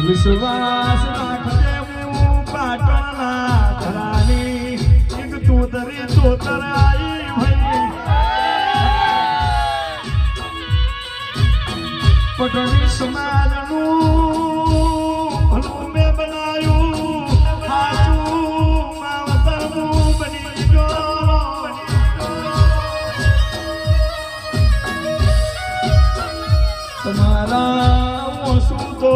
વિશ્વાસ રાખજે હું પાટણના ધરાની એક તોતરી તોતર આઈ ભાઈ પટણી સમાજનું ભલું મેં બનાયું સાચું માવતરનું બની ગયો તમારા ઓછું તો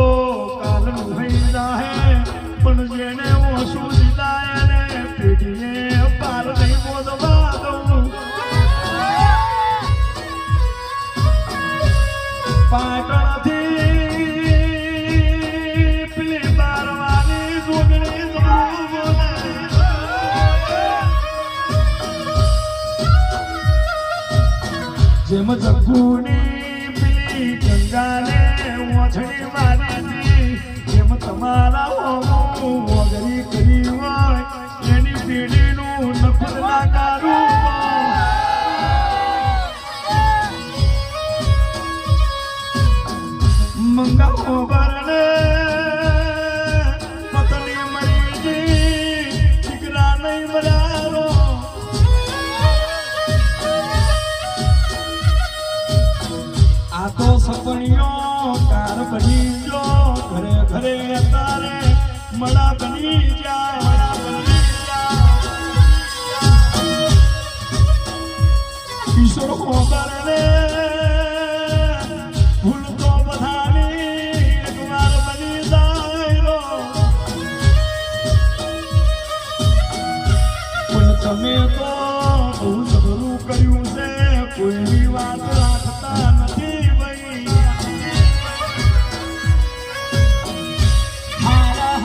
કાલનું થઈ જાય પણ જેને ઓછું દીધા એને પેઢીએ પાર નહીં મોદવા દઉં પાટણથી પેલી બારવાની જોગણી જેમ જગ્ગુની પેલી ગંગાને ઓછડી મારી જેમ તમારા વગરી કરી હોય એની પેઢીનું નફર ના કારું મંગાવો બરને પતની મરી ગઈ દીકરા નહીં મરારો આ તો સપનીઓ કાર બની જો ઘરે ઘરે તારે મળા બની જા ઈશ્વર બરને ભૂલ તો બધાની એકવાર બની જાય પણ તમે તો બહુ સબરું કર્યું છે કોઈની વાત રાખતા નથી ભાઈ હારા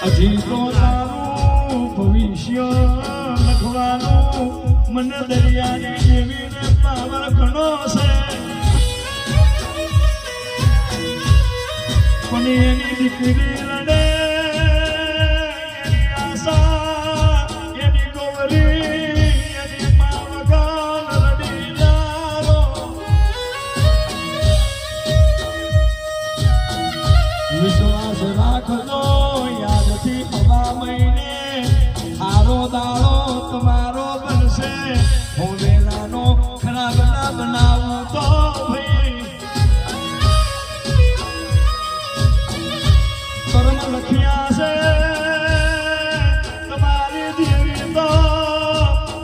હજી તો તારું ભવિષ્ય લખવાનું મને દરિયાની દેવીને પાવર ઘણો છે પણ એની દીકરી રડે એની આશા એની ગોવરી એની મા વગર રડી જારો વિશ્વાસ રાખજો યાદથી હવા મહિને હારો દાડો તમારો બનશે હું વેલાનો ખરાબ ના બનાવું તો ભાઈ કર્મ લખ્યા છે તમારી દેવી તો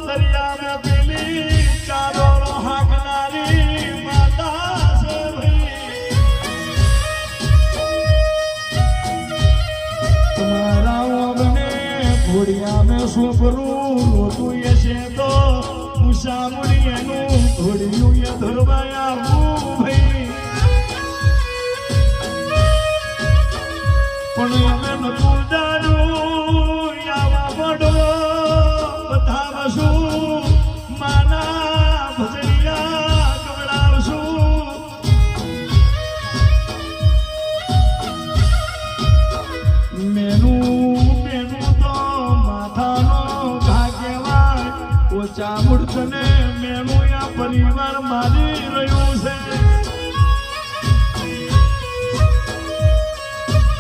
દરિયામાં પેલી ચાદરો હાંકનારી માતા છે ભાઈ તમારા ઓગને ઘોડિયા મેં શું કરું રોતું એ છે તો મુસામુની એનું ઘોડિયું એ ધરવાયા ભાઈ પણ અમે નતું જાણ્યું આવા બડવો બતાવશું માના ભજનિયા ગવડાવશું મેનું તો માથાનો ભાગ્યવાન ઓછા મૂર્તને મેનું આ પરિવાર મારી રહ્યું છે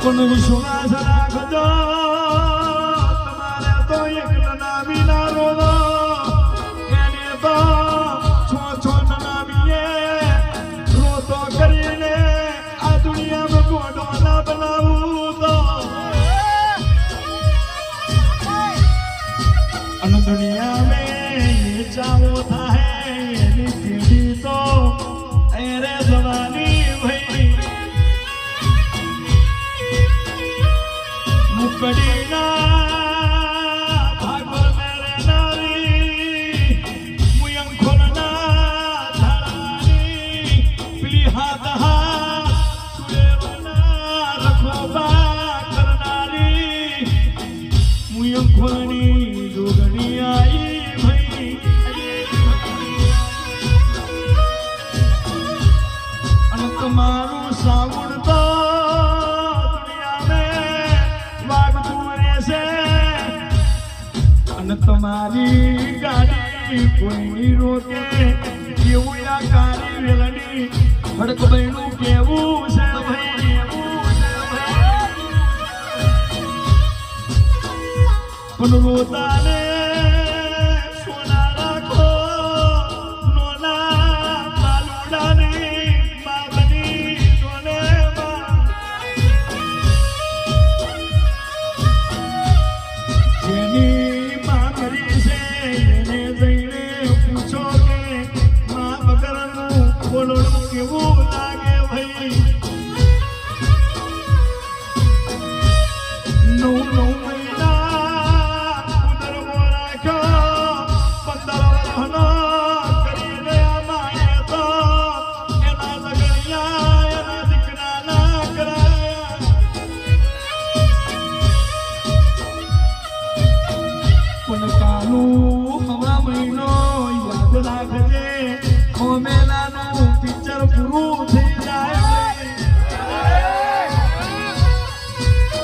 પણ વિશ્વાસ રાખજો તમારે તો એક નામી ના રોવો એને તો છો નામીએ રોતો કરીને આ દુનિયામાં ગોડો ના બનાવું તો અને દુનિયા મેં ચાલો થાય એની પેઢી તો એરે જવાની ભાઈ મુકડીના ભાગો મેળે તમારી ગાડી કોઈ રોકે એવું આ કાળી વેલડી હડક બહેનું કેવું છે ભાઈ પણ રોતાને સોના રાખો નોના માલુડાની બાબની જોને જેની માં કરી છે એને જઈને પૂછો કે માં વગરનું ખોલડું કેવું લાગે ભાઈ નવ મહિના ઉદરમો રાખ્યો 15 વર્ષનો કરીને અમારે તો એના લગણિયા એના દીકરા ના કરાયા પણ કાલું હવા મહિનો યાદ રાખજે કોમેલાનું પિક્ચર પૂરું થઈ જાય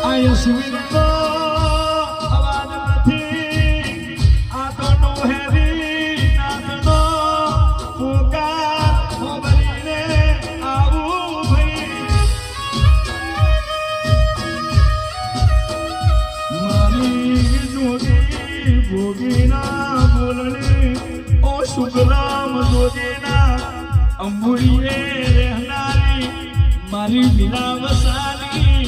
આ યશવીરનો અવાજ નથી આ તો નોહેરી નાદનો પુકાર ખોબરીને આવું ભાઈ મારી જોડી ભોગીના બોલણી ઓ શુભરામ જોગીના અંબુડીએ રહેનારી મારી મીરા વસાલી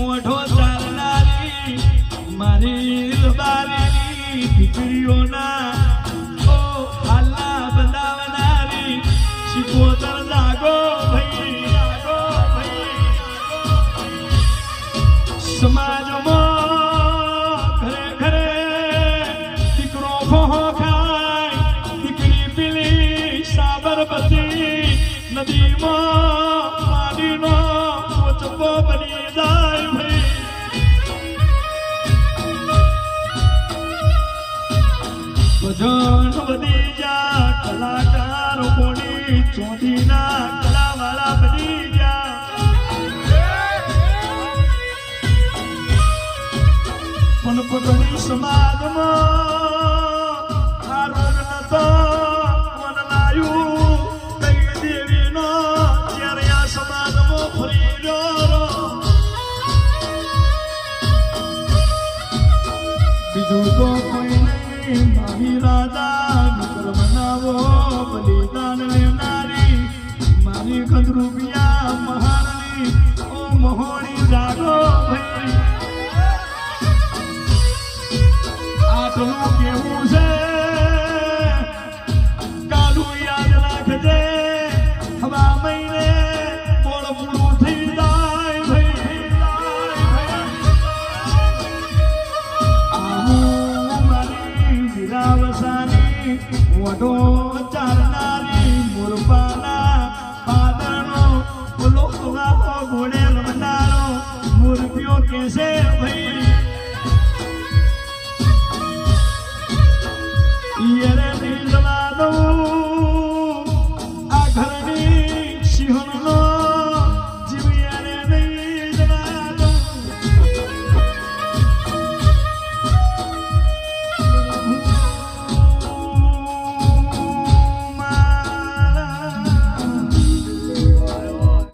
ઓઢો ચાલનારી મારી રબારીની દીકરીઓના ઓ હાલા બનાવનારી શિકોતર જાગો ભાઈ સમાજમાં ઘરે ઘરે દીકરો ફોહો ખાય દીકરી પીલી સાબરમતી નદીમાં પાણીનો પોચકો બની જાય ભાઈ ભજન વધી જા કલાકાર કોની ચોધીના કલાવાળા બની જા પણ પોતાની સમાજમાં આ રોગ નતો મન લાયું કઈ દેવીનો જ્યારે આ સમાજમાં ફરી રહ્યો બીજું તો કોઈ નહીં મારી રાજા મિત્ર બનાવો બલિદાન લેનારી મારી ખદરૂપિયા મહારની ઓ મહોણી જાગો ભાઈ આટલું કેવું છે કાલું યાદ રાખજે હવા મહિને બોળ પૂરું થઈ જાય ભાઈ આવું મારી વિરાવસાની વડો ચાલનારી મુરબાના પાદરનો ઓલો ઘોડે રમનારો મૂર્તિઓ કેસે ભાઈ